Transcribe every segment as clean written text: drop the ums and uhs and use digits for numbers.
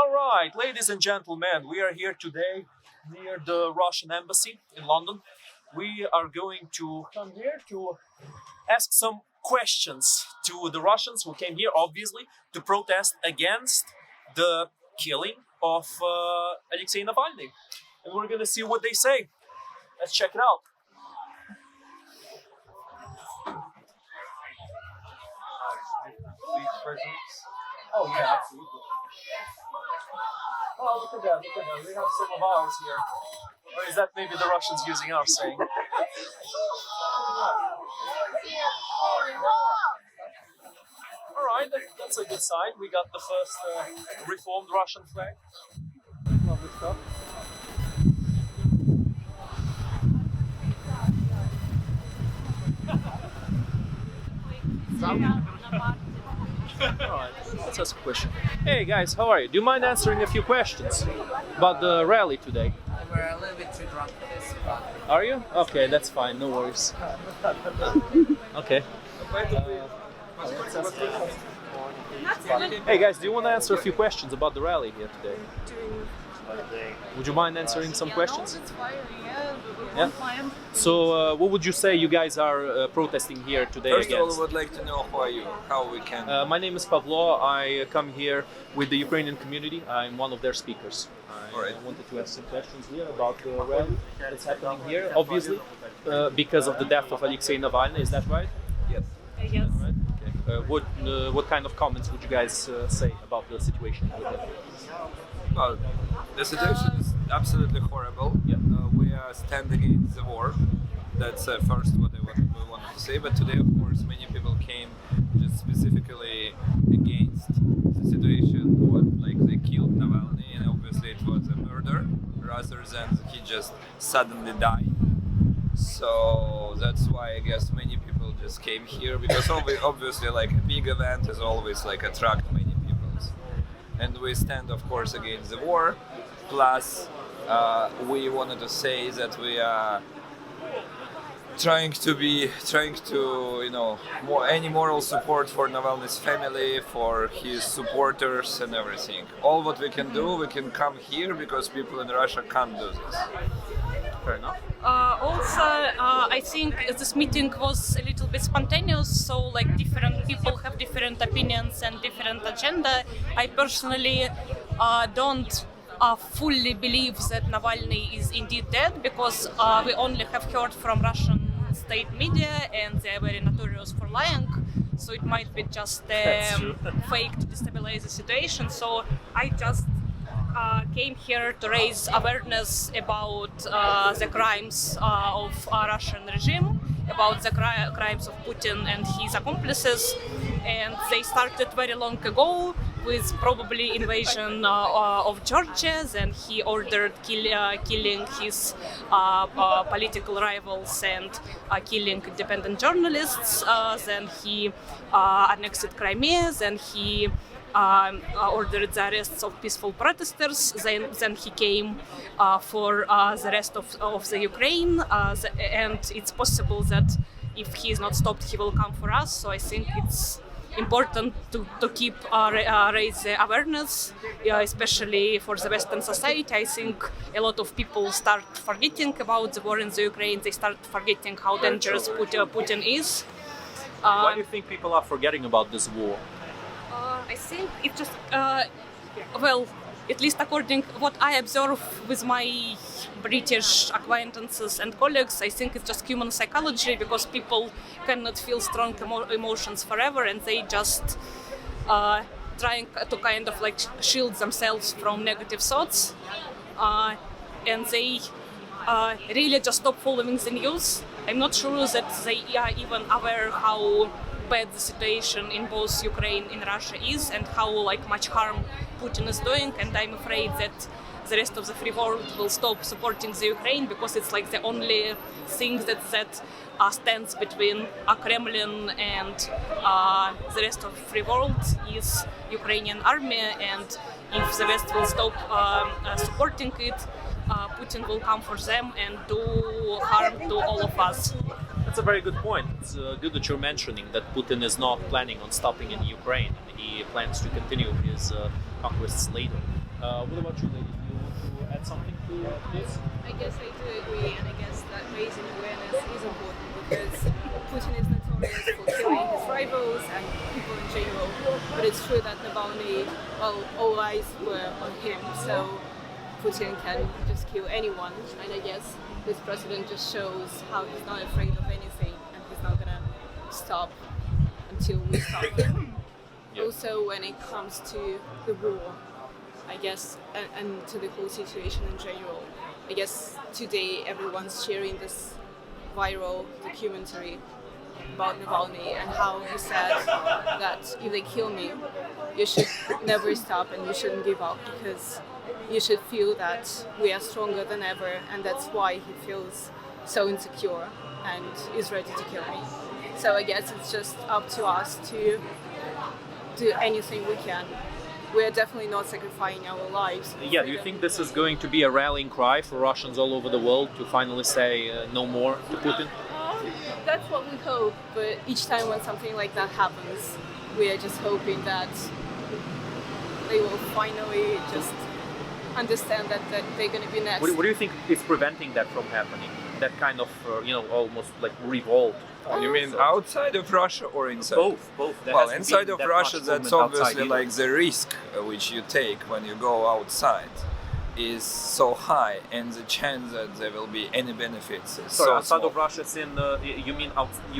All right, ladies and gentlemen, we are here today near the Russian embassy in London. We are going to come here to ask some questions to the Russians who came here, obviously, to protest against the killing of Alexei Navalny. And we're going to see what they say. Let's check it out. Oh, yeah, absolutely. Oh, look at that, look at that. We have some of ours here. Or is that maybe the Russians using our saying? Alright, that's a good sign. We got the first reformed Russian flag. Lovely stuff. Alright, let's ask a question. Hey guys, how are you? Do you mind answering a few questions about the rally today? We're a little bit too drunk for this, but... Are you? Okay, that's fine, no worries. Okay. Hey guys, do you want to answer a few questions about the rally here today? Would you mind answering some questions? Yeah. So, what would you say you guys are protesting here today First against? of all, I would like to know who are you, how we can... My name is Pavlo. I come here with the Ukrainian community. I'm one of their speakers. I wanted to ask some questions here about the rally that's happening here, obviously, because of the death of Alexei Navalny. Is that right? Yes. Yes. Right. Okay. What kind of comments would you guys say about the situation? Well, the situation is absolutely horrible. Yeah. We are standing against the war. That's first what we wanted to say. But today, of course, many people came just specifically against the situation. They killed Navalny, and obviously it was a murder rather than he just suddenly died. So that's why I guess many people just came here, because obviously like a big event is always like attract many people. And we stand, of course, against the war. Plus, we wanted to say that we are trying to any moral support for Navalny's family, for his supporters and everything. All what we can do, we can come here because people in Russia can't do this. Fair enough. I think this meeting was a little bit spontaneous, so like different people have different opinions and different agenda. I personally don't fully believe that Navalny is indeed dead, because we only have heard from Russian state media and they are very notorious for lying. So it might be just fake to destabilize the situation. So I just came here to raise awareness about the crimes of our Russian regime, about the crimes of Putin and his accomplices. And they started very long ago with probably invasion of Georgia. Then he ordered killing his political rivals and killing independent journalists. Then he annexed Crimea. Then he ordered the arrests of peaceful protesters. Then he came for the rest of the Ukraine, and it's possible that if he is not stopped, he will come for us. So I think it's important to keep raise the awareness, especially for the Western society. I think a lot of people start forgetting about the war in the Ukraine. They start forgetting how dangerous Putin is. Why do you think people are forgetting about this war? I think it just, at least according to what I observe with my British acquaintances and colleagues, I think it's just human psychology, because people cannot feel strong emotions forever, and they just trying to kind of like shield themselves from negative thoughts, and they really just stop following the news. I'm not sure that they are even aware how bad the situation in both Ukraine and Russia is, and how much harm Putin is doing. And I'm afraid that the rest of the free world will stop supporting the Ukraine, because it's like the only thing that stands between Kremlin and the rest of the free world is Ukrainian army. And if the West will stop supporting it, Putin will come for them and do harm to all of us. That's a very good point. It's good that you're mentioning that Putin is not planning on stopping in Ukraine. He plans to continue his conquests later. What about you, lady? Do you want to add something to this? I guess I do agree, and I guess that raising awareness is important because Putin is notorious for killing his rivals and people in general. But it's true that Navalny, well, all eyes were on him, so Putin can just kill anyone. And I guess this president just shows how he's not afraid of anything, and he's not gonna stop until we stop him. Also, when it comes to the war, I guess, and to the whole situation in general, I guess today everyone's sharing this viral documentary about Navalny and how he said that if they kill me, you should never stop and you shouldn't give up because you should feel that we are stronger than ever, and that's why he feels so insecure and is ready to kill me. So I guess it's just up to us to do anything we can. We're definitely not sacrificing our lives. Yeah, do you think this is going to be a rallying cry for Russians all over the world to finally say no more to Putin? That's what we hope, but each time when something like that happens, we are just hoping that they will finally just understand that they're going to be next. What do you think is preventing that from happening? That kind of, almost like revolt? You mean outside of Russia or inside? Both. There Well, hasn't inside been of that Russia, much that's movement outside obviously either. like the risk which you take when you go outside is so high, and the chance that there will be any benefits is Sorry, so outside small. of Russia, it's in. You mean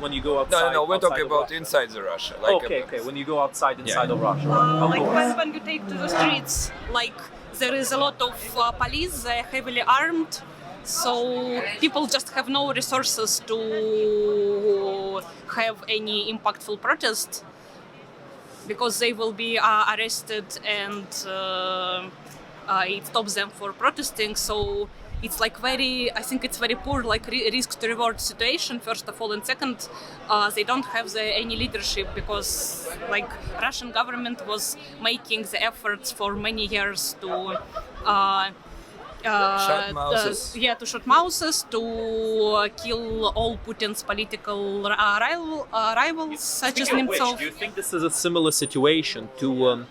when you go outside? No, we're outside talking of about Russia. inside the Russia. Okay. When you go outside inside of Russia. Like when you take to the streets, like there is a lot of police, they're heavily armed, so people just have no resources to have any impactful protest because they will be arrested and it stops them for protesting. So it's like I think it's very poor like risk to reward situation first of all, and second, they don't have any leadership because like Russian government was making the efforts for many years to Shut mouses. to shoot mouses, to kill all Putin's political rivals, such as Speaking of which, Nemtsov. do you think this is a similar situation to,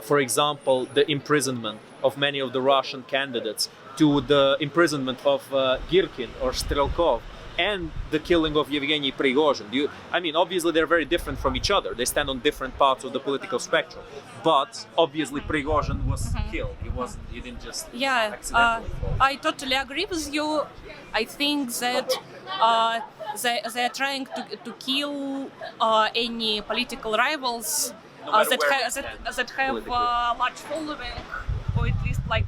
for example, the imprisonment of many of the Russian candidates, to the imprisonment of Girkin or Strelkov, and the killing of Yevgeny Prigozhin? Obviously they're very different from each other. They stand on different parts of the political spectrum. But obviously Prigozhin was killed. He didn't just accidentally fall. I totally agree with you. I think that they're trying to kill any political rivals No matter that where have they stand that have politically. large following, or at least like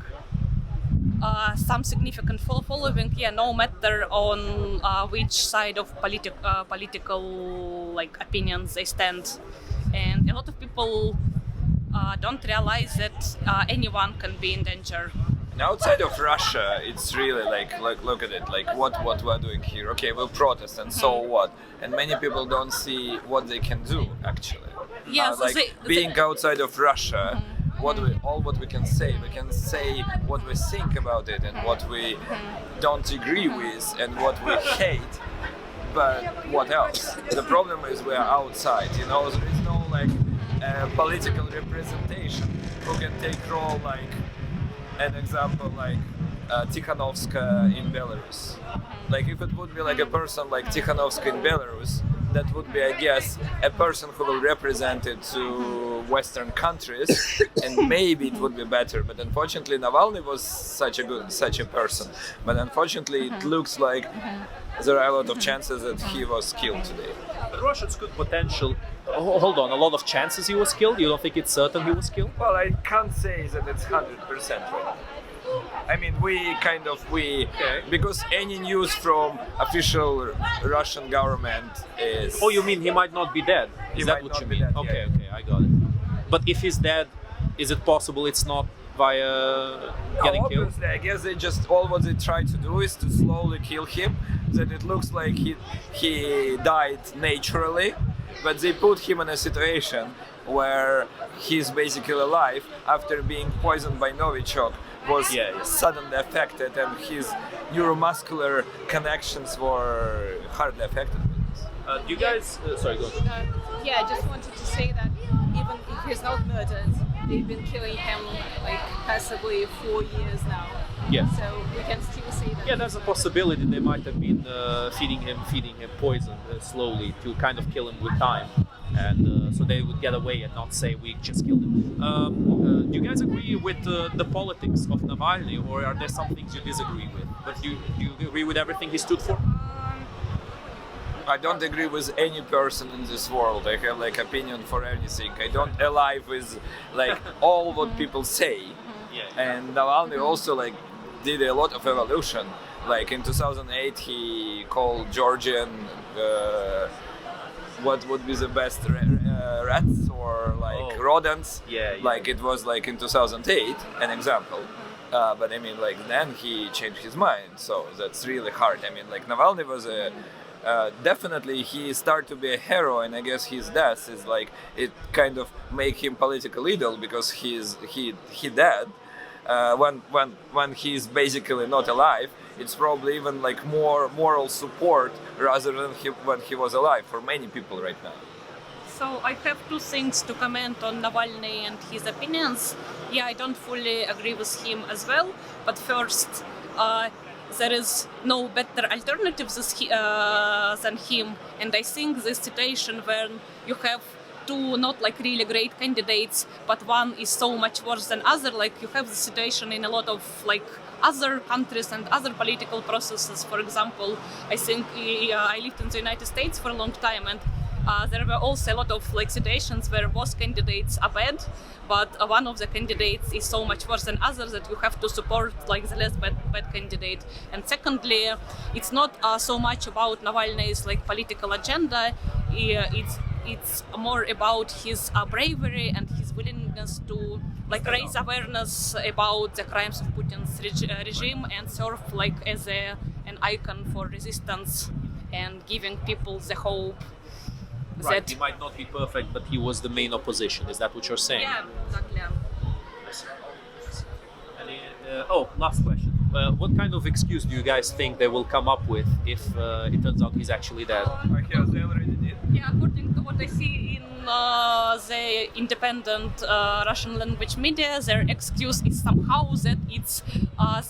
some significant following. Yeah, no matter on which side of political like opinions they stand, and a lot of people don't realize that anyone can be in danger. And outside of Russia, it's really like look at it, like what we're doing here. Okay, we'll protest, and so what? And many people don't see what they can do actually. Yeah, so being outside of Russia, what we can say what we think about it and what we don't agree with and what we hate. But what else? The problem is we're outside. There is no like political representation who can take role like an example like Tikhanovskaya in Belarus. Like if it would be like a person like Tikhanovskaya in Belarus, that would be, I guess, a person who will represent it to Western countries, and maybe it would be better. But unfortunately, Navalny was such a person. But unfortunately, it looks like there are a lot of chances that he was killed today. But Russians could potential. Hold on, a lot of chances he was killed? You don't think it's certain he was killed? Well, I can't say that it's 100% right. I mean, because any news from official Russian government is... Oh, you mean he might not be dead? Is that what you mean? Okay, I got it. But if he's dead, is it possible it's not via getting killed? Obviously, I guess they just all what they try to do is to slowly kill him, that it looks like he died naturally, but they put him in a situation where he's basically alive after being poisoned by Novichok, was suddenly affected, and his neuromuscular connections were hardly affected. Do you guys... sorry, go on. I just wanted to say that even if he's not murdered, they've been killing him like passively 4 years now. Yeah. So we can still see that. Yeah, there's a possibility they might have been feeding him poison slowly to kind of kill him with time, and so they would get away and not say we just killed him. Do you guys agree with the politics of Navalny, or are there some things you disagree with? But do you agree with everything he stood for? I don't agree with any person in this world. I have like opinion for anything. I don't ally with like all what people say. Yeah. And Navalny also like did a lot of evolution. Like in 2008, he called Georgian what would be the best rats or like rodents. Yeah. Like it was like in 2008, an example. But I mean, like then he changed his mind. So that's really hard. I mean, like Navalny was a definitely he started to be a hero, and I guess his death is like it kind of make him political idol because he dead. When he's basically not alive, it's probably even like more moral support rather than when he was alive for many people right now. So I have two things to comment on Navalny and his opinions. Yeah, I don't fully agree with him as well. But first, there is no better alternatives than him. And I think this situation when you have two not like really great candidates, but one is so much worse than other, like you have the situation in a lot of like other countries and other political processes. For example, I think I lived in the United States for a long time, and there were also a lot of like situations where both candidates are bad, but one of the candidates is so much worse than others that you have to support like the less bad candidate. And secondly, it's not so much about Navalny's like political agenda. It's more about his bravery and his willingness to like raise awareness about the crimes of Putin's regime and serve like as an icon for resistance and giving people the hope. Right, he might not be perfect, but he was the main opposition. Is that what you're saying? Yeah, exactly. Last question. What kind of excuse do you guys think they will come up with if it turns out he's actually dead? They already did. Yeah, according to what I see in the independent Russian language media, their excuse is somehow that it's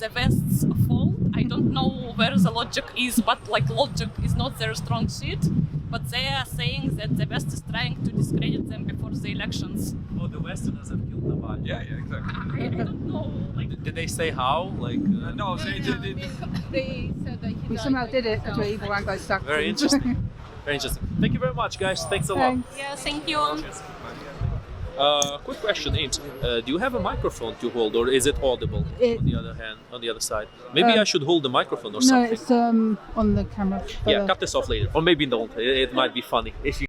the West's fault. I don't know where the logic is, but like logic is not their strong suit. But they are saying that the West is trying to discredit them before the elections. Oh, the Westerners have killed Navalny. Yeah, exactly. I don't know. Like, Did they say how? Like, No, they did. They said that he We died somehow by did it himself. between the one got stuck. very interesting. Very interesting. Thank you very much, guys. Thanks a lot. Thanks. yeah, thank you. Quick question, Ames. Do you have a microphone to hold, or is it audible? On the other side, maybe I should hold the microphone or No, something. it's on the camera. Yeah, cut this off later, or maybe don't. It might be funny if you.